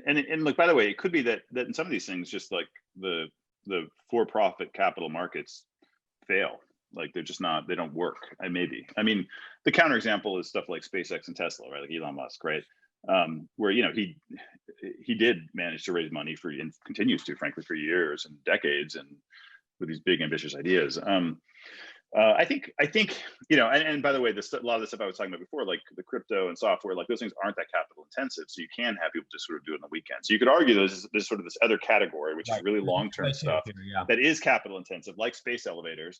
and look, by the way, it could be that in some of these things, just like the for-profit capital markets fail. Like they're just not, they don't work. Maybe. I mean, the counterexample is stuff like SpaceX and Tesla, right? Like Elon Musk, right? Where, you know, he did manage to raise money and continues to, frankly, for years and decades, and with these big ambitious ideas. I think, you know, and by the way, a lot of the stuff I was talking about before, like the crypto and software, like those things aren't that capital intensive. So you can have people just sort of do it on the weekend. So you could argue there's sort of this other category, which is really long-term stuff that is capital intensive, like space elevators,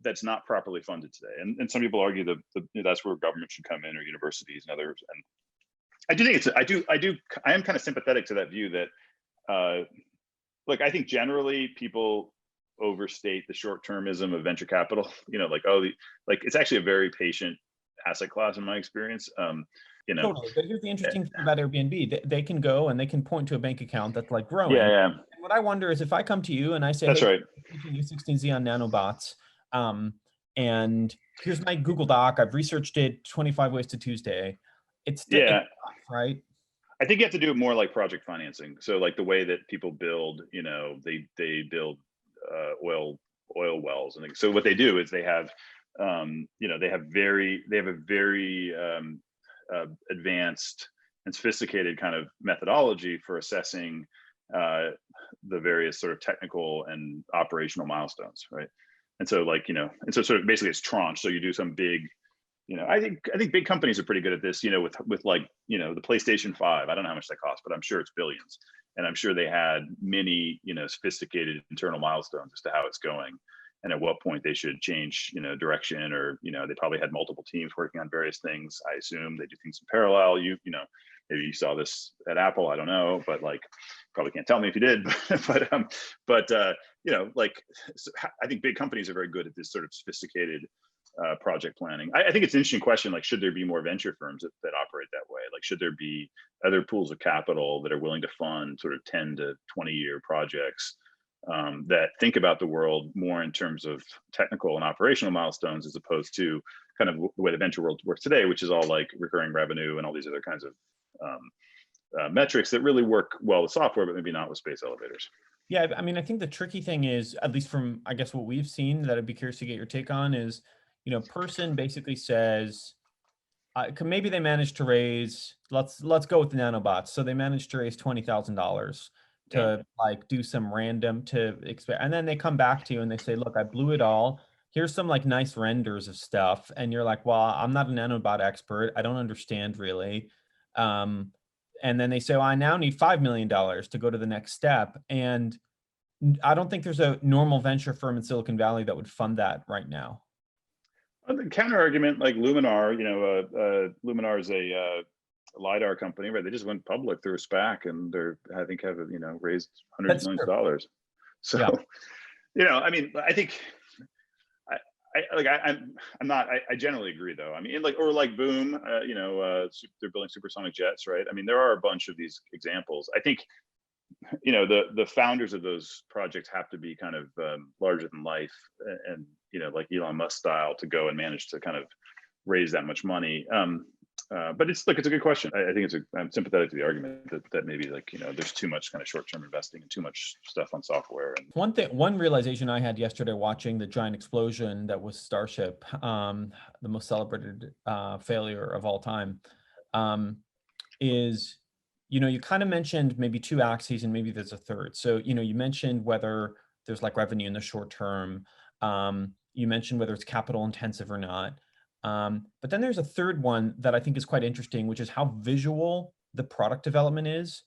that's not properly funded today. And some people argue that that's where government should come in, or universities and others. And I do think I am kind of sympathetic to that view that, look, I think generally people overstate the short-termism of venture capital. You know, like, like it's actually a very patient asset class in my experience. You know, totally. But here's the interesting thing about Airbnb: they can go and they can point to a bank account that's like growing. Yeah. And what I wonder is if I come to you and I say, that's hey, right. I'm teaching you 16Z on nanobots, and here's my Google Doc. I've researched it 25 ways to Tuesday. It's still right. I think you have to do it more like project financing. So like the way that people build, you know, they build oil wells, and so what they do is they have, you know, they have a very advanced and sophisticated kind of methodology for assessing the various sort of technical and operational milestones, right? And so like, you know, and so sort of basically it's tranche. So you do some big, you know, I think big companies are pretty good at this, you know, with like, you know, the PlayStation 5, I don't know how much that cost, but I'm sure it's billions. And I'm sure they had many, you know, sophisticated internal milestones as to how it's going and at what point they should change, you know, direction, or, you know, they probably had multiple teams working on various things. I assume they do things in parallel. You know, maybe you saw this at Apple, I don't know, but like, probably can't tell me if you did, but you know, like, so I think big companies are very good at this sort of sophisticated project planning. I think it's an interesting question. Like, should there be more venture firms that operate that way? Like, should there be other pools of capital that are willing to fund sort of 10 to 20 year projects that think about the world more in terms of technical and operational milestones, as opposed to kind of the way the venture world works today, which is all like recurring revenue and all these other kinds of metrics that really work well with software, but maybe not with space elevators. Yeah, I mean, I think the tricky thing is, at least from, I guess, what we've seen, that I'd be curious to get your take on is, you know, person basically says, maybe they managed to raise, let's go with the nanobots. So they managed to raise $20,000 to like do some random to expect, and then they come back to you and they say, look, I blew it all. Here's some like nice renders of stuff. And you're like, well, I'm not a nanobot expert. I don't understand really. And then they say, well, I now need $5 million to go to the next step. And I don't think there's a normal venture firm in Silicon Valley that would fund that right now. The counter argument, like Luminar, you know, Luminar is a LiDAR company, right? They just went public through a SPAC, and I think have, you know, raised hundreds of millions of dollars. So, you know, I mean, I think I generally agree though. I mean, like, or like Boom, you know, they're building supersonic jets, right? I mean, there are a bunch of these examples. I think, you know, the founders of those projects have to be kind of larger than life, and you know, like Elon Musk style, to go and manage to kind of raise that much money. But it's a good question. I think I'm sympathetic to the argument that maybe, like, you know, there's too much kind of short-term investing and too much stuff on software. And one realization I had yesterday watching the giant explosion that was Starship, the most celebrated failure of all time, is, you know, you kind of mentioned maybe two axes and maybe there's a third. So, you know, you mentioned whether there's like revenue in the short term. You mentioned whether it's capital intensive or not. But then there's a third one that I think is quite interesting, which is how visual the product development is.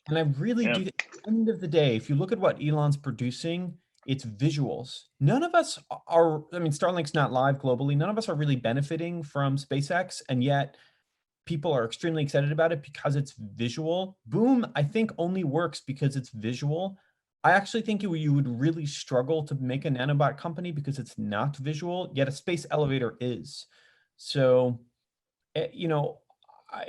And I really do, at the end of the day, if you look at what Elon's producing, it's visuals. None of us are, I mean, Starlink's not live globally. None of us are really benefiting from SpaceX. And yet people are extremely excited about it because it's visual. Boom, I think, only works because it's visual. I actually think you would really struggle to make a nanobot company because it's not visual, yet a space elevator is. So, you know,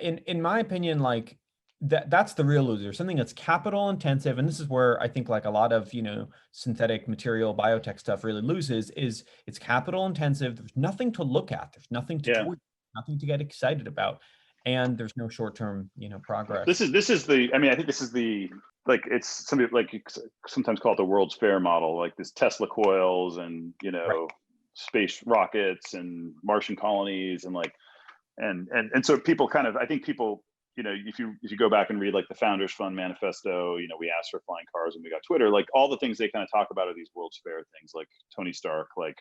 in my opinion, like that's the real loser, something that's capital intensive. And this is where I think like a lot of, you know, synthetic material biotech stuff really loses, is it's capital intensive. There's nothing to look at. There's nothing to tweet, nothing to get excited about. and there's no short-term, This progress. is the, I mean, I think this is the, like, it's somebody like you sometimes call it the World's Fair model, like this Tesla coils and, Right. space rockets and Martian colonies and like, and so people kind of, I think people, if you go back and read like the Founders Fund manifesto, we asked for flying cars when we got Twitter, like all the things they kind of talk about are these World's Fair things, like Tony Stark, like,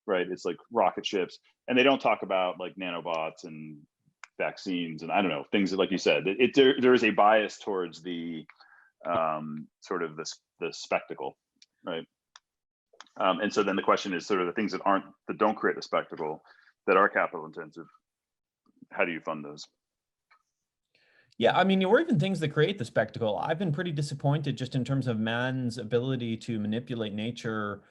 right, it's like rocket ships, and they don't talk about like nanobots and vaccines and I don't know, things that, like you said, there is a bias towards the sort of the spectacle, right? And so then the question is sort of the things that don't create the spectacle, that are capital intensive. How do you fund those? Yeah, I mean, or even things that create the spectacle. I've been pretty disappointed just in terms of man's ability to manipulate nature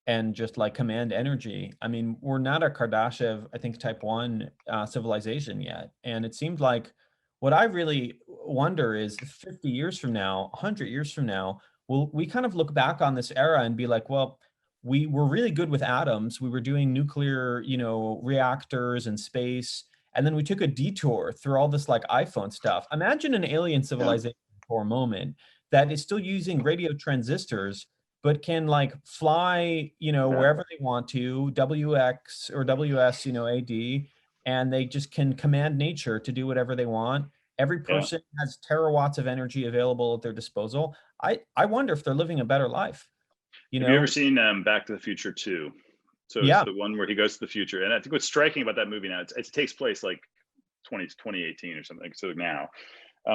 and just like command energy. I mean, we're not a Kardashev, I think, type 1 civilization yet. And it seems like what I really wonder is 50 years from now, 100 years from now, will we kind of look back on this era and be like, well, we were really good with atoms. We were doing nuclear, reactors and space. And then we took a detour through all this like iPhone stuff. Imagine an alien Yeah, civilization for a moment that is still using radio transistors but can like fly, yeah, wherever they want to, WX or WS, AD, and they just can command nature to do whatever they want. Every yeah. person has terawatts of energy available at their disposal. I wonder if they're living a better life, you Have you ever know? seen Back to the Future 2? So it's Yeah, the one where he goes to the future, and I think what's striking about that movie now, it takes place like 2018 or something. So now,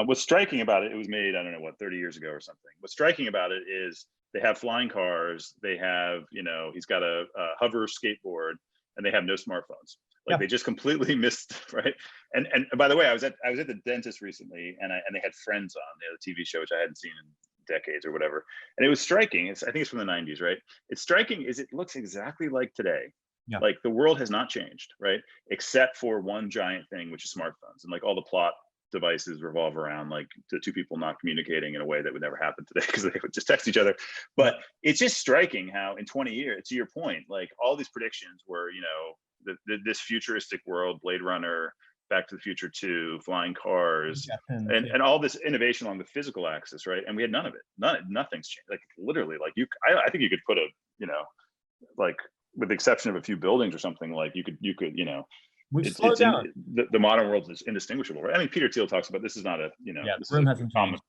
what's striking about it, it was made, I don't know what, 30 years ago or something. What's striking about it is they have flying cars, they have, he's got a hover skateboard, and they have no smartphones. Like yeah. they just completely missed, right? And by the way, I was at the dentist recently, and they had Friends on, the TV show, which I hadn't seen in decades or whatever. And it was striking. I think it's from the 90s, right? It's striking is it looks exactly like today. Yeah. Like the world has not changed, right? Except for one giant thing, which is smartphones, and like all the plot devices revolve around like the two people not communicating in a way that would never happen today because they would just text each other. Yeah. But it's just striking how in 20 years, to your point, like all these predictions were, this futuristic world, Blade Runner, Back to the Future 2, flying cars, Jetsons, yeah. and all this innovation along the physical axis, right? And we had none of it. Nothing's changed. Like literally, like I think you could put like with the exception of a few buildings or something, like you could, We've it's slowed in down. the modern world is indistinguishable, right? I mean, Peter Thiel talks about this is not a, Yeah, this the is room a hasn't common, changed.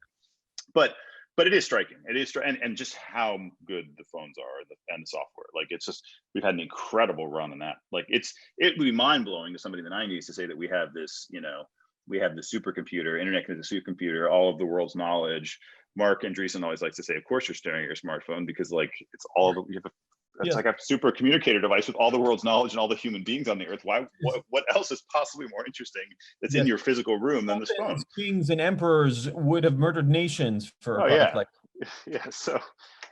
but it is striking. It is, and just how good the phones are and the software. Like it's just we've had an incredible run on that. Like it would be mind blowing to somebody in the 90s to say that we have this, we have the supercomputer, internet connected supercomputer, all of the world's knowledge. Marc Andreessen always likes to say, of course you're staring at your smartphone because like it's all the, you have it's Yes. like a super communicator device with all the world's knowledge and all the human beings on the earth. Why? Yes. What else is possibly more interesting that's in Yes. your physical room than this phone? Sultans, kings, and emperors would have murdered nations for a Oh product yeah, like. yeah. So,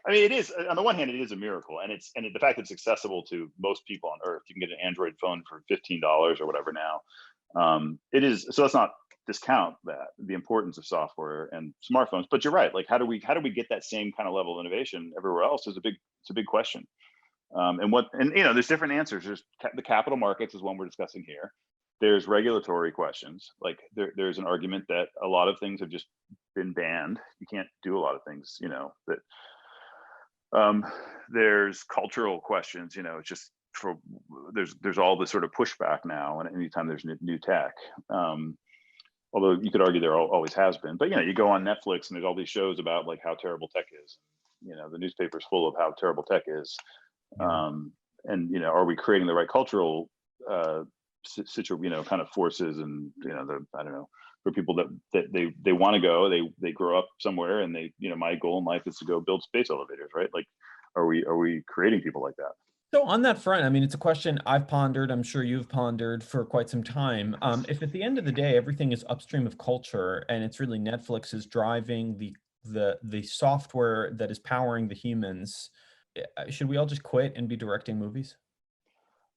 I mean, it is on the one hand, it is a miracle, and the fact that it's accessible to most people on Earth. You can get an Android phone for $15 or whatever now. It is so. Let's not discount that the importance of software and smartphones. But you're right. Like, how do we get that same kind of level of innovation everywhere else? It's a big question. And there's different answers. There's the capital markets is one we're discussing here. There's regulatory questions. Like there's an argument that a lot of things have just been banned. You can't do a lot of things, that there's cultural questions, it's just there's all this sort of pushback now, and anytime there's new tech. Although you could argue there always has been, but you go on Netflix and there's all these shows about like how terrible tech is. The newspaper's full of how terrible tech is. Yeah. And are we creating the right cultural kind of forces, and I don't know, for people that they want to go, they grow up somewhere, and they my goal in life is to go build space elevators, right? Like are we creating people like that? So on that front, I mean, it's a question I've pondered. I'm sure you've pondered for quite some time. If at the end of the day everything is upstream of culture, and it's really Netflix is driving the software that is powering the humans, should we all just quit and be directing movies?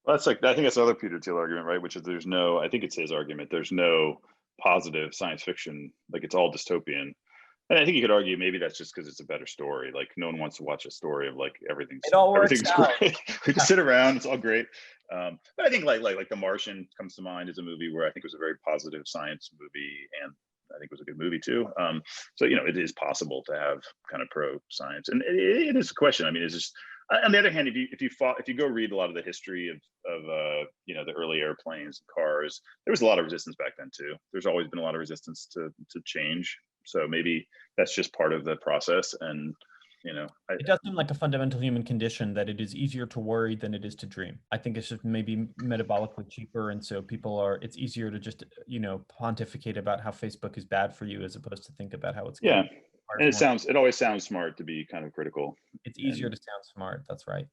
Well, that's like, I think that's another Peter Thiel argument, right? Which is I think it's his argument, there's no positive science fiction, like it's all dystopian. And I think you could argue maybe that's just because it's a better story. Like no one wants to watch a story of like It all works everything's out. great. We just sit around, it's all great. But I think like The Martian comes to mind as a movie where I think it was a very positive science movie, and I think it was a good movie too. So it is possible to have kind of pro science, and it is a question. I mean, it's just on the other hand, if you go read a lot of the history of the early airplanes and cars, there was a lot of resistance back then too. There's always been a lot of resistance to change. So maybe that's just part of the process. And It does seem like a fundamental human condition that it is easier to worry than it is to dream. I think it's just maybe metabolically cheaper, and so it's easier to just pontificate about how Facebook is bad for you as opposed to think about how it's yeah, good. and it always sounds smart to be kind of critical. It's easier And to sound smart. That's right.